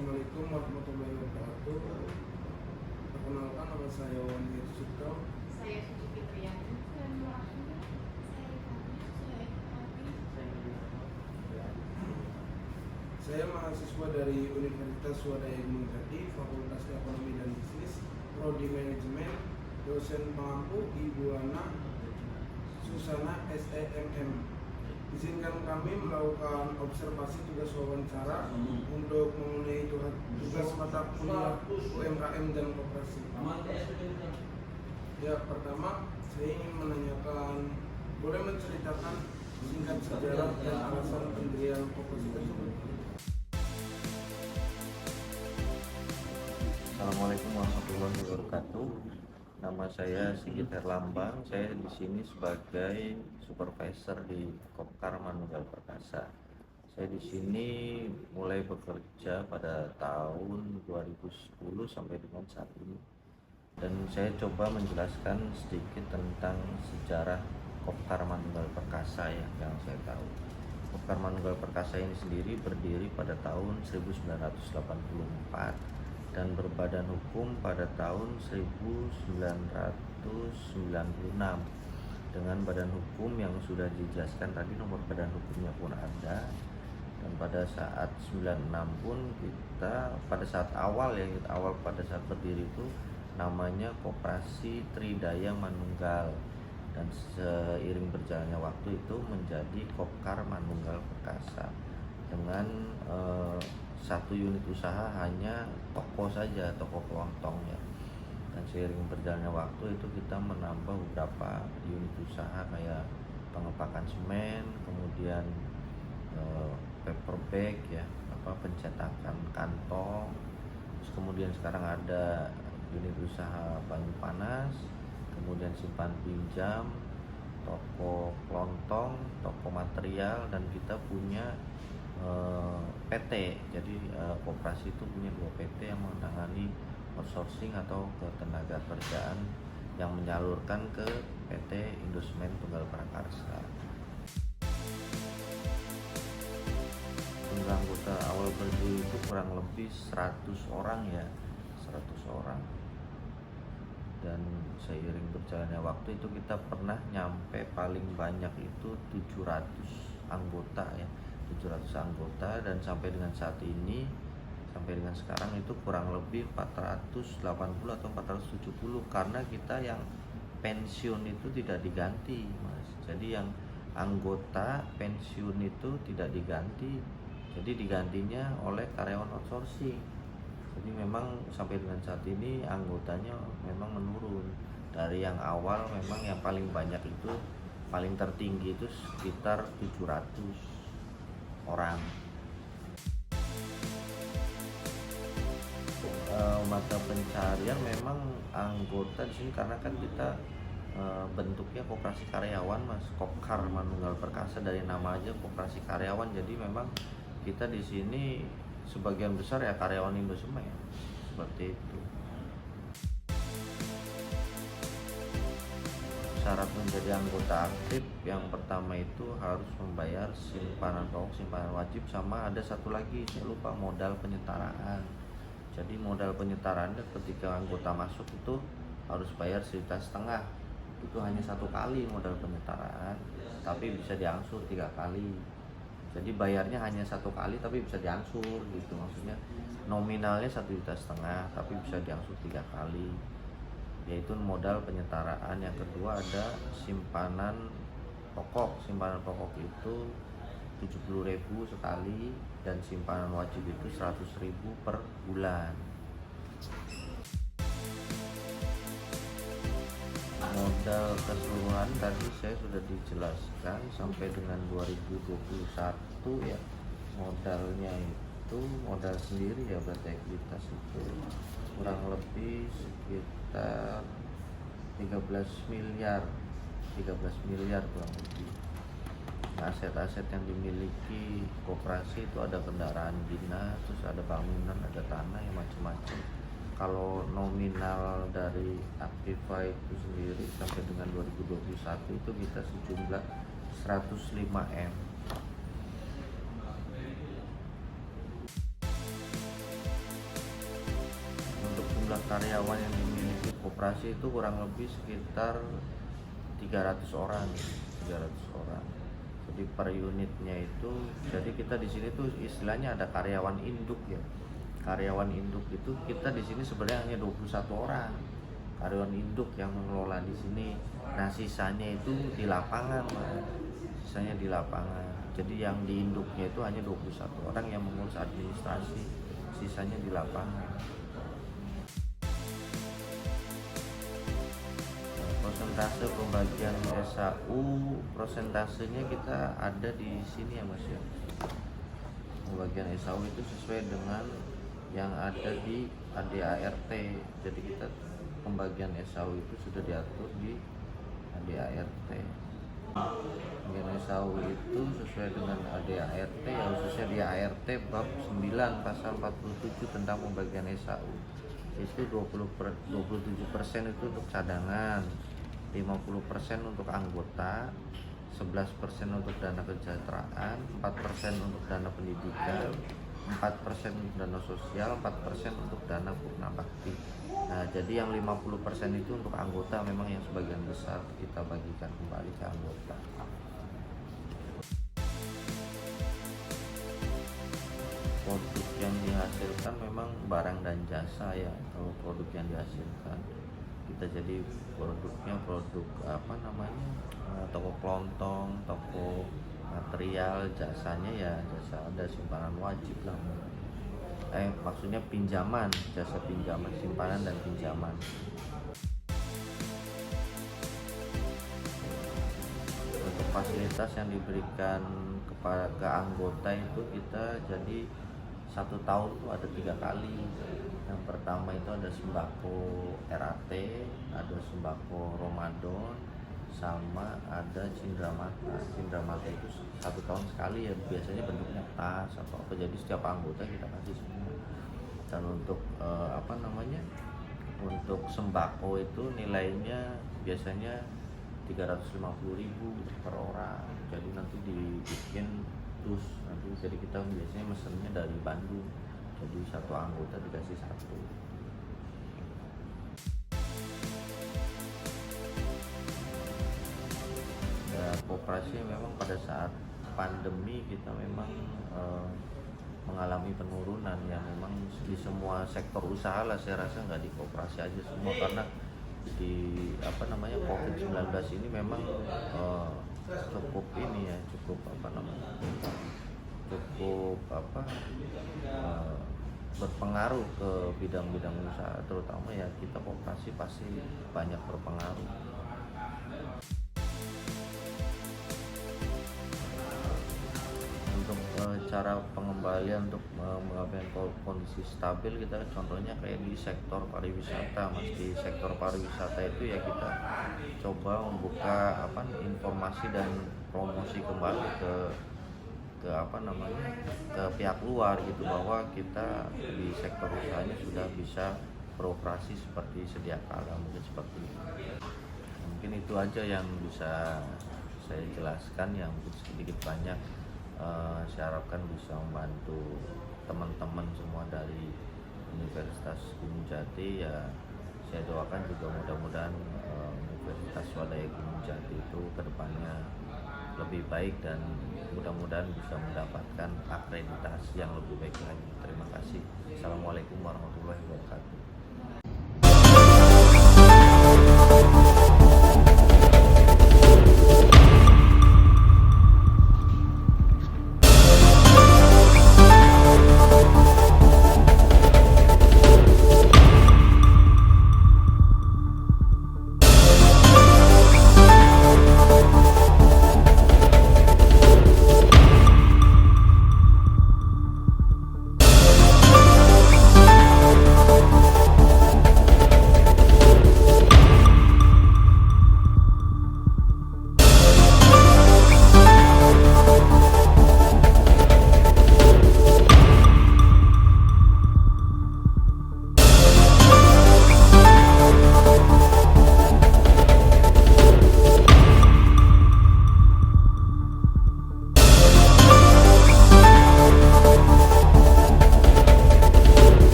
Assalamualaikum warahmatullahi wabarakatuh. Perkenalkan, nama saya Wandi Sucipto. Saya Suci Fitriani. Saya mahasiswa dari Universitas Swadaya Gunung Jati, Fakultas Ekonomi dan Bisnis, Prodi Manajemen, dosen pengampu Ibu Ana Susana SEMM. Izinkan kami melakukan observasi tugas wawancara untuk memenuhi tugas mata kuliah UMKM dan koperasi. Ya, pertama saya ingin menanyakan, boleh menceritakan singkat sejarah dan alasan pendirian koperasi tersebut? Assalamualaikum warahmatullahi wabarakatuh. Nama saya Sigit Herlambang. Saya di sini sebagai supervisor di Kopkar Manunggal Perkasa. Saya di sini mulai bekerja pada tahun 2010 sampai dengan saat ini. Dan saya coba menjelaskan sedikit tentang sejarah Kopkar Manunggal Perkasa yang saya tahu. Kopkar Manunggal Perkasa ini sendiri berdiri pada tahun 1984 dan berbadan hukum pada tahun 1996 dengan badan hukum yang sudah dijelaskan tadi, nomor badan hukumnya pun ada. Dan pada saat 96 pun kita pada saat berdiri itu namanya Koperasi Tridaya Manunggal, dan seiring berjalannya waktu itu menjadi Kopkar Manunggal Perkasa dengan satu unit usaha, hanya toko saja, toko kelontong ya. Dan seiring berjalannya waktu itu kita menambah beberapa unit usaha kayak pengepakan semen, kemudian paper bag ya, pencetakan kantong. Terus kemudian sekarang ada unit usaha banyu panas, kemudian simpan pinjam, toko kelontong, toko material, dan kita punya PT. Jadi koperasi itu punya 2 PT yang menangani outsourcing atau ketenaga kerjaan yang menyalurkan ke PT Indosemen Tunggal Prakarsa. Jumlah anggota awal berdiri itu kurang lebih 100 orang ya, 100 orang. Dan seiring berjalannya waktu itu kita pernah nyampe paling banyak itu 700 anggota ya, 700 anggota. Dan sampai dengan saat ini, sampai dengan sekarang itu kurang lebih 480 atau 470, karena kita yang pensiun itu tidak diganti Mas. Jadi yang anggota pensiun itu tidak diganti, jadi digantinya oleh karyawan outsourcing. Jadi memang sampai dengan saat ini anggotanya memang menurun. Dari yang awal memang yang paling banyak itu, paling tertinggi itu sekitar 700 orang. Mata pencarian memang anggota di sini karena kan kita bentuknya koperasi karyawan Mas, Kopkar Manunggal Perkasa, dari nama aja koperasi karyawan. Jadi memang kita di sini sebagian besar ya karyawan Indosemen, seperti itu. Syarat menjadi anggota aktif yang pertama itu harus membayar simpanan pokok, simpanan wajib, sama ada satu lagi saya lupa, modal penyetaraan. Jadi modal penyetaraannya ketika anggota masuk itu harus bayar 1,5 juta. Itu hanya 1 kali modal penyetaraan, tapi bisa diangsur 3 kali. Jadi bayarnya hanya 1 kali tapi bisa diangsur gitu, maksudnya nominalnya 1,5 juta tapi bisa diangsur 3 kali, yaitu modal penyetaraan. Yang kedua ada simpanan pokok. Simpanan pokok itu 70.000 sekali, dan simpanan wajib itu 100.000 per bulan. Modal keseluruhan tadi saya sudah dijelaskan sampai dengan 2021 ya. Modalnya itu modal sendiri ya, berarti ekuitas itu kurang lebih sekitar 13 miliar kurang lebih. Aset-aset yang dimiliki koperasi itu ada kendaraan dinas, terus ada bangunan, ada tanah, yang macam-macam. Kalau nominal dari Aktiva itu sendiri sampai dengan 2021 itu kita sejumlah 105 M. karyawan yang dimiliki koperasi itu kurang lebih sekitar 300 orang. 300 orang. Jadi per unitnya itu, jadi kita di sini tuh istilahnya ada karyawan induk ya. Karyawan induk itu kita di sini sebenarnya hanya 21 orang. Karyawan induk yang mengelola di sini. Nah, sisanya itu di lapangan, Mas. Sisanya di lapangan. Jadi yang di induknya itu hanya 21 orang yang mengurus administrasi. Sisanya di lapangan. Persentase pembagian SAU, persentasenya kita ada di sini ya Mas ya. Pembagian SAU itu sesuai dengan yang ada di ADART. Jadi kita pembagian SAU itu sudah diatur di ADART. Pembagian SAU itu sesuai dengan ADART ya, khususnya di ART bab 9 pasal 47 tentang pembagian SAU. Itu 27% itu untuk cadangan, 50% untuk anggota, 11% untuk dana kesejahteraan, 4% untuk dana pendidikan, 4% untuk dana sosial, 4% untuk dana purna bakti. Nah, jadi yang 50% itu untuk anggota memang yang sebagian besar kita bagikan kembali ke anggota. Produk yang dihasilkan memang barang dan jasa ya. Kalau produk yang dihasilkan kita jadi produknya produk toko kelontong, toko material, jasanya ya jasa ada simpanan wajib lah. Maksudnya pinjaman, jasa pinjaman, simpanan dan pinjaman. Untuk fasilitas yang diberikan ke anggota itu kita jadi 1 tahun tuh ada 3 kali. Yang pertama itu ada sembako RAT, ada sembako Ramadan, sama ada cindramata. Cindramata itu 1 tahun sekali ya, biasanya bentuknya tas atau apa. Jadi setiap anggota kita kasih semua. Dan untuk untuk sembako itu nilainya biasanya 350.000 per orang. Jadi nanti dibikin dus nanti, jadi kita biasanya mesennya dari Bandung, jadi 1 anggota dikasih 1. Ya, koperasi memang pada saat pandemi kita memang mengalami penurunan yang memang di semua sektor usaha lah, saya rasa nggak di koperasi aja semua, karena di COVID-19 ini memang cukup berpengaruh ke bidang-bidang usaha, terutama ya kita koperasi pasti banyak berpengaruh. Untuk cara pengembalian untuk mengembalikan kondisi stabil, kita contohnya kayak di sektor pariwisata Mas. Di sektor pariwisata itu ya kita coba membuka informasi dan promosi kembali ke pihak luar gitu, bahwa kita di sektor usahanya sudah bisa beroperasi seperti sedia kala, mungkin seperti itu. Mungkin itu aja yang bisa saya jelaskan, yang sedikit banyak saya harapkan bisa membantu teman-teman semua dari Universitas Gunung Jati. Ya, saya doakan juga mudah-mudahan Universitas Swadaya Gunung Jati itu kedepannya lebih baik dan mudah-mudahan bisa mendapatkan akreditasi yang lebih baik lagi. Terima kasih. Assalamualaikum warahmatullahi wabarakatuh.